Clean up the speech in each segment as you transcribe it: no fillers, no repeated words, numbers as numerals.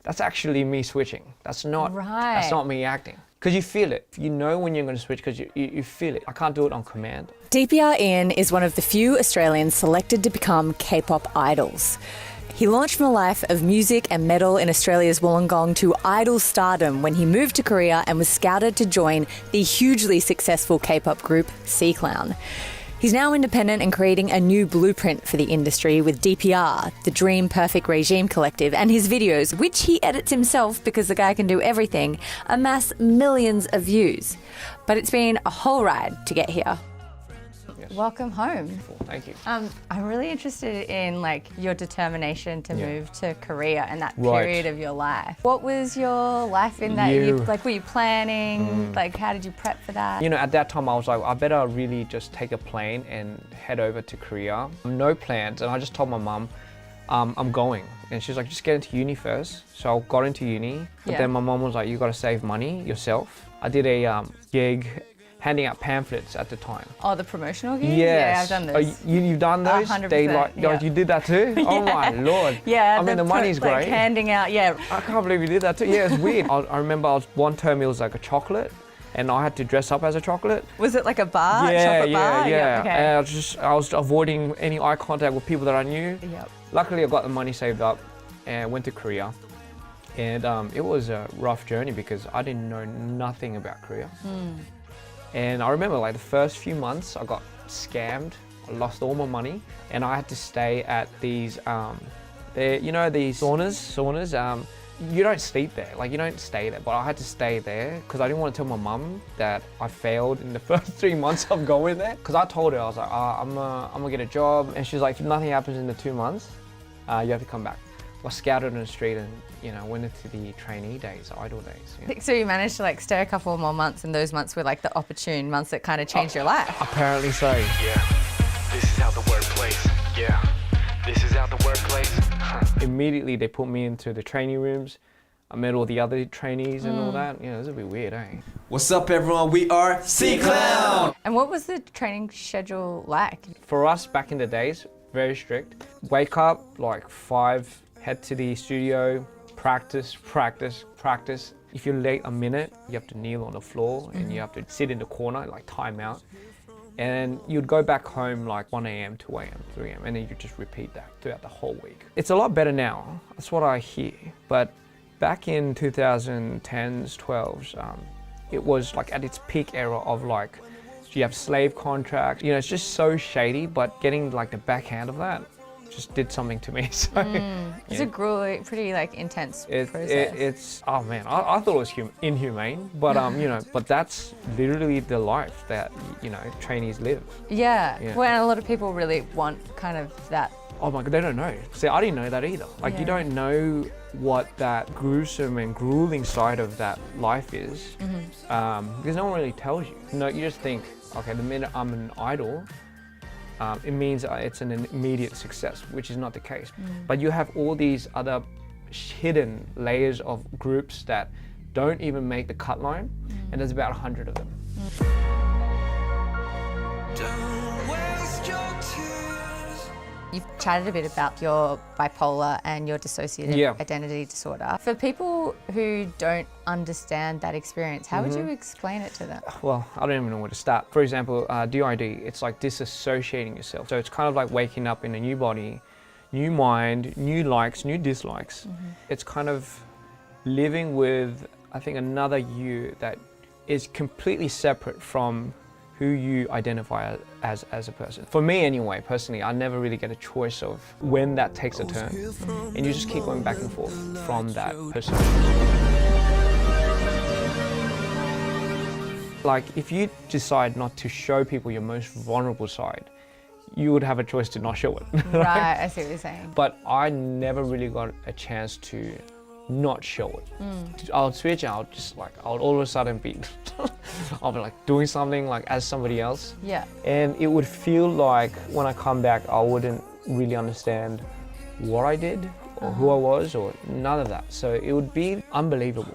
that's actually me switching. That's not me acting. Because you feel it. You know when you're going to switch because you feel it. I can't do it on command. DPR Ian is one of the few Australians selected to become K-pop idols. He launched from a life of music and metal in Australia's Wollongong to idol stardom when he moved to Korea and was scouted to join the hugely successful K-pop group C-Clown. He's now independent and creating a new blueprint for the industry with DPR, the Dream Perfect Regime Collective, and his videos, which he edits himself because the guy can do everything, amass millions of views. But it's been a whole ride to get here. Yes. Welcome home. Thank you. I'm really interested in like your determination to move to Korea and that period of your life. What was your life in that? Were you planning? Like, how did you prep for that? You know, at that time I was like, I better really just take a plane and head over to Korea. No plans, and I just told my mum, I'm going. And she's like, just get into uni first. So I got into uni, but then my mum was like, you got to save money yourself. I did a gig handing out pamphlets at the time. Oh, the promotional gigs? Yes. Yeah, I've done those. You've done those? 100%. You did that too? Oh my Lord. Yeah. I mean, the money's great. Like handing out, I can't believe you did that too. Yeah, it's weird. I remember one term it was like a chocolate, and I had to dress up as a chocolate. Was it like a bar? Yeah. Okay. And I was avoiding any eye contact with people that I knew. Yep. Luckily, I got the money saved up and went to Korea. And it was a rough journey because I didn't know nothing about Korea. And I remember like the first few months I got scammed. I lost all my money, and I had to stay at these, these saunas. You don't sleep there, like you don't stay there, but I had to stay there because I didn't want to tell my mum that I failed in the first 3 months of going there. Because I told her, I was like, I'm gonna get a job, and she's like, if nothing happens in the 2 months, you have to come back. I scouted on the street and, went into the trainee days, idol days. So you managed to like stay a couple more months, and those months were like the opportune months that kind of changed your life. Apparently so. Yeah, this is how the workplace. Yeah, this is how the workplace. Immediately they put me into the training rooms. I met all the other trainees and all that. It was a bit weird, eh? What's up, everyone? We are C-Clown! And what was the training schedule like? For us back in the days, very strict. Wake up like 5, head to the studio, practice. If you're late a minute, you have to kneel on the floor and you have to sit in the corner, like time out. And you'd go back home like 1 a.m., 2 a.m., 3 a.m., and then you just repeat that throughout the whole week. It's a lot better now, that's what I hear. But back in 2010s, 12s, it was like at its peak era of like, you have slave contracts, it's just so shady, but getting like the backhand of that just did something to me. So it's a grueling, pretty like intense process. It's oh man, I thought it was inhumane, but but that's literally the life that trainees live. Yeah. Well, a lot of people really want kind of that. Oh my God, they don't know. See, I didn't know that either. Like you don't know what that gruesome and grueling side of that life is, because no one really tells you. No, you just think, okay, the minute I'm an idol, it means it's an immediate success, which is not the case. But you have all these other hidden layers of groups that don't even make the cut line, and there's about 100 of them. You've chatted a bit about your bipolar and your dissociative identity disorder. For people who don't understand that experience, how would you explain it to them? Well, I don't even know where to start. For example, DID, it's like disassociating yourself. So it's kind of like waking up in a new body, new mind, new likes, new dislikes. It's kind of living with, I think, another you that is completely separate from who you identify as a person. For me anyway, personally, I never really get a choice of when that takes a turn. And you just keep going back and forth from that person. Like if you decide not to show people your most vulnerable side, you would have a choice to not show it. Right, I see what you're saying. But I never really got a chance to not show it. I'll switch, I'll all of a sudden be, I'll be like doing something like as somebody else. Yeah. And it would feel like when I come back, I wouldn't really understand what I did or who I was or none of that. So it would be unbelievable.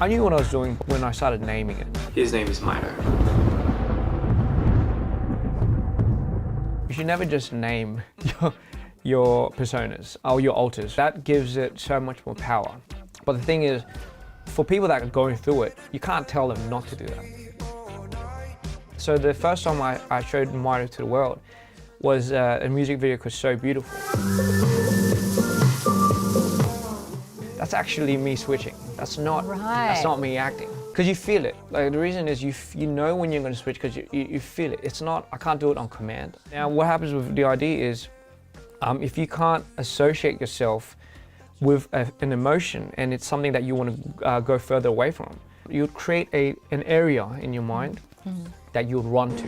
I knew what I was doing when I started naming it. His name is Milo. You should never just name your personas or your alters. That gives it so much more power. But the thing is, for people that are going through it, you can't tell them not to do that. So the first time I showed Mario to the world was a music video called So Beautiful. That's actually me switching. That's not me acting. Because you feel it. Like the reason is you know when you're going to switch because you feel it. It's not, I can't do it on command. Now what happens with the idea is, if you can't associate yourself with an emotion and it's something that you want to go further away from, you'd create an area in your mind that you'd run to.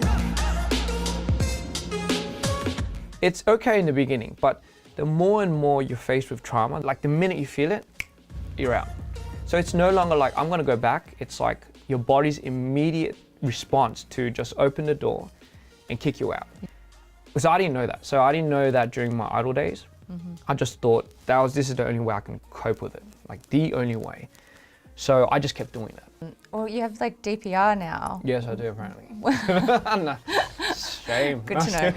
It's okay in the beginning, but the more and more you're faced with trauma, like the minute you feel it, you're out. So it's no longer like, I'm gonna go back. It's like your body's immediate response to just open the door and kick you out. Because I didn't know that. So I didn't know that during my idol days. I just thought this is the only way I can cope with it. Like the only way. So I just kept doing that. Well, you have like DPR now. Yes, I do apparently. No. Shame. Good to know.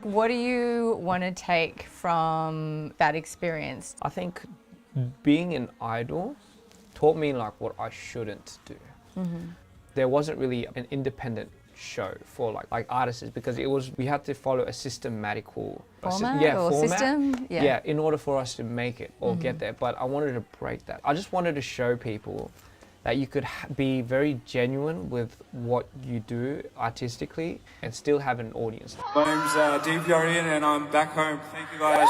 What do you want to take from that experience? I think being an idol taught me like what I shouldn't do. There wasn't really an independent show for like artists because we had to follow a systematical format. System? Yeah, in order for us to make it or get there. But I wanted to break that. I just wanted to show people that you could be very genuine with what you do artistically and still have an audience. My name's DPRian and I'm back home. Thank you guys.